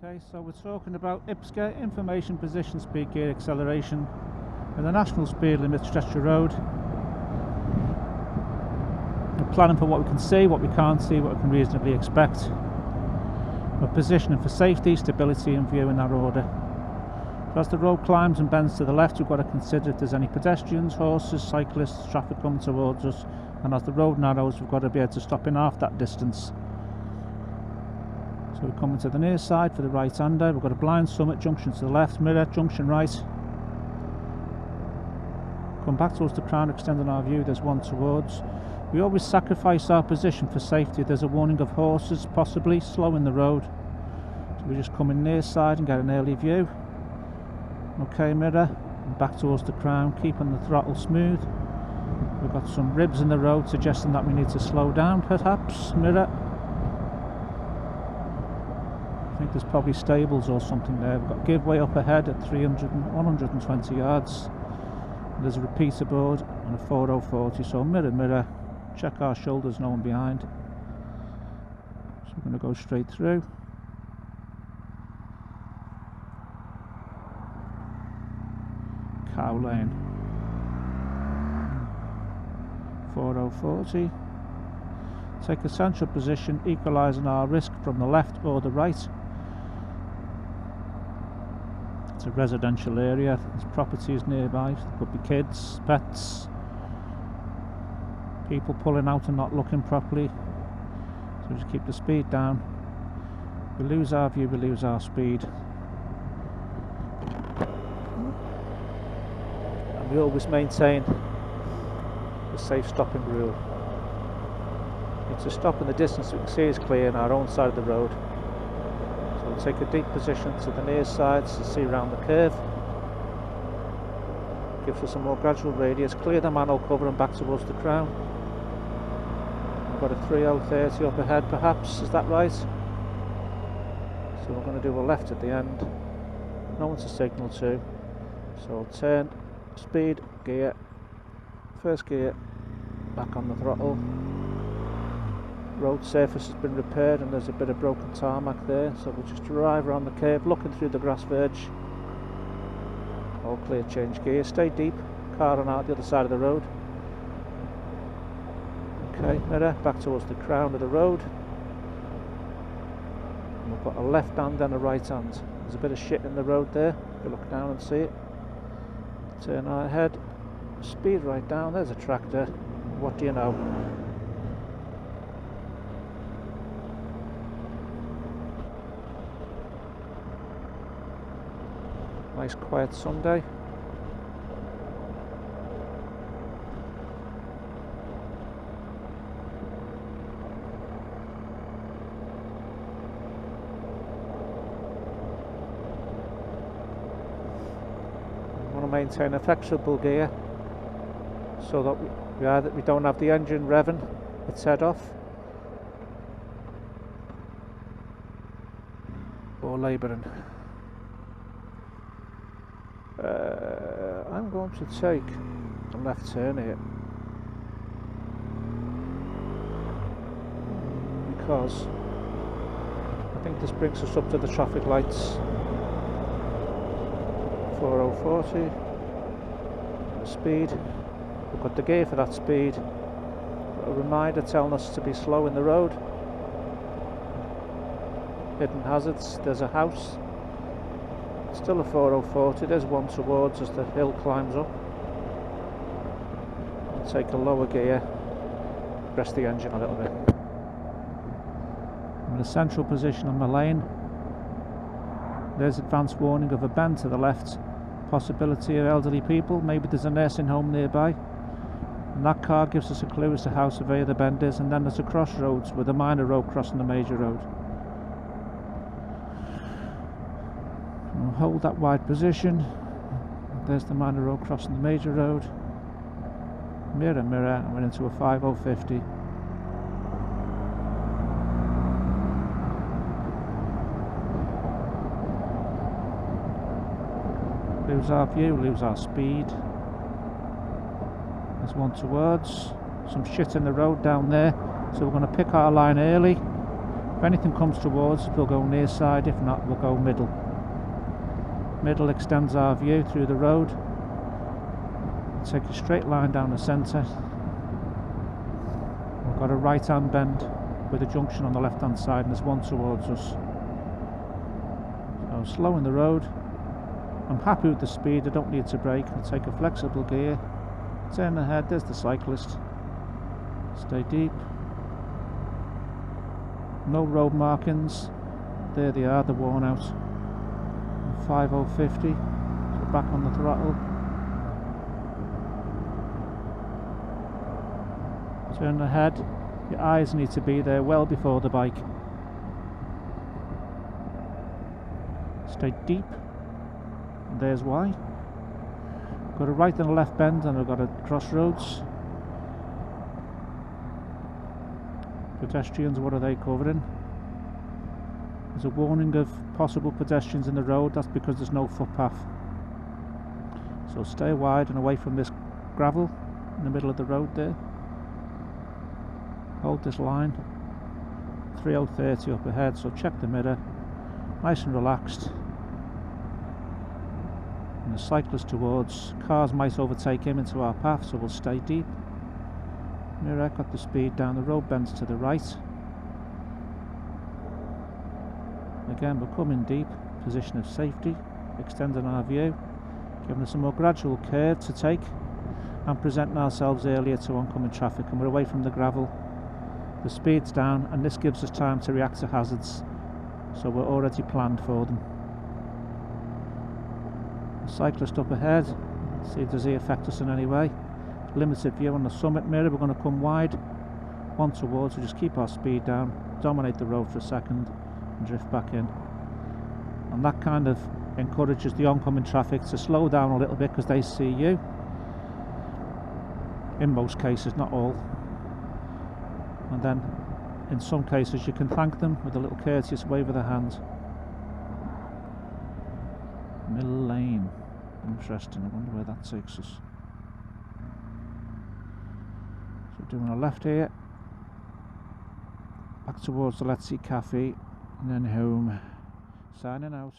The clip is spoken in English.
Okay, so we're talking about IPSCA, information, position, speed, gear, acceleration, and the national speed limit stretch of road. We're planning for what we can see, what we can't see, what we can reasonably expect. We're positioning for safety, stability and view in that order. So as the road climbs and bends to the left, we've got to consider if there's any pedestrians, horses, cyclists, traffic coming towards us, and as the road narrows we've got to be able to stop in half that distance. So we're coming to the near side for the right-hander. We've got a blind summit junction to the left, mirror junction right. Come back towards the crown, extending our view, there's one towards. We always sacrifice our position for safety. There's a warning of horses possibly slowing the road. So we just come in near side and get an early view. Okay, mirror, and back towards the crown, keeping the throttle smooth. We've got some ribs in the road suggesting that we need to slow down perhaps, mirror. I think there's probably stables or something there. We've got give way up ahead at 120 yards. There's a repeater board and a 4040, so mirror, mirror, check our shoulders, no one behind. So we're going to go straight through. Cow lane. 4040. Take a central position, equalising our risk from the left or the right. It's a residential area, there's properties nearby, there could be kids, pets, people pulling out and not looking properly. So just keep the speed down. We lose our view, we lose our speed. And we always maintain the safe stopping rule. It's a stop in the distance we can see is clear on our own side of the road. So we'll take a deep position to the near side to see around the curve. Gives us a more gradual radius. Clear the manhole cover and back towards the crown. We've got a 3030 up ahead perhaps, is that right? So we're going to do a left at the end. No one to signal to. So I'll turn, speed, gear, first gear, back on the throttle. Road surface has been repaired and there's a bit of broken tarmac there, so we'll just drive around the curve looking through the grass verge. All clear, change gear, stay deep, car on out the other side of the road. Okay, mirror, back towards the crown of the road. And we've got a left hand and a right hand. There's a bit of shit in the road there, if you look down and see it. Turn our head, speed right down, there's a tractor. What do you know? Nice quiet Sunday. We want to maintain a flexible gear so that we don't have the engine revving its head off or labouring. I'm going to take a left turn here because I think this brings us up to the traffic lights. 4040, speed, we've got the gear for that speed, got a reminder telling us to be slow in the road. Hidden hazards, there's a house. Still a 4040, there's one towards as the hill climbs up. I'll take a lower gear, rest the engine a little bit. I'm in a central position on my lane. There's advanced warning of a bend to the left, possibility of elderly people, maybe there's a nursing home nearby. And that car gives us a clue as to how severe the bend is, and then there's a crossroads with a minor road crossing the major road. We'll hold that wide position. There's the minor road crossing the major road. Mirror, mirror, and we're into a 5050. Lose our view, lose our speed. There's one towards. Some shit in the road down there. So we're going to pick our line early. If anything comes towards us, we'll go near side, if not we'll go middle. Middle extends our view through the road. Take a straight line down the centre. We've got a right hand bend with a junction on the left hand side, and there's one towards us. So slowing the road. I'm happy with the speed, I don't need to brake. I'll take a flexible gear, turn ahead, there's the cyclist. Stay deep. No road markings. There they are, they're worn out. 5050, so back on the throttle. Turn ahead, your eyes need to be there well before the bike. Stay deep, and there's why. Got a right and a left bend, and I've got a crossroads. Pedestrians, what are they covering? There's a warning of possible pedestrians in the road. That's because there's no footpath. So stay wide and away from this gravel in the middle of the road there. Hold this line. 3030 up ahead, so check the mirror. Nice and relaxed. And the cyclist towards. Cars might overtake him into our path, so we'll stay deep. Mirror, got the speed down, the road bends to the right. Again, we're coming deep, position of safety, extending our view, giving us a more gradual curve to take, and presenting ourselves earlier to oncoming traffic, and we're away from the gravel. The speed's down, and this gives us time to react to hazards, so we're already planned for them. The cyclist up ahead, see does he affect us in any way. Limited view on the summit mirror, we're going to come wide, one towards, so just keep our speed down, dominate the road for a second, and drift back in. And that kind of encourages the oncoming traffic to slow down a little bit because they see you. In most cases, not all. And then in some cases you can thank them with a little courteous wave of the hand. Middle lane. Interesting, I wonder where that takes us. So doing a left here, back towards the Let's See Cafe, and then home. Signing out.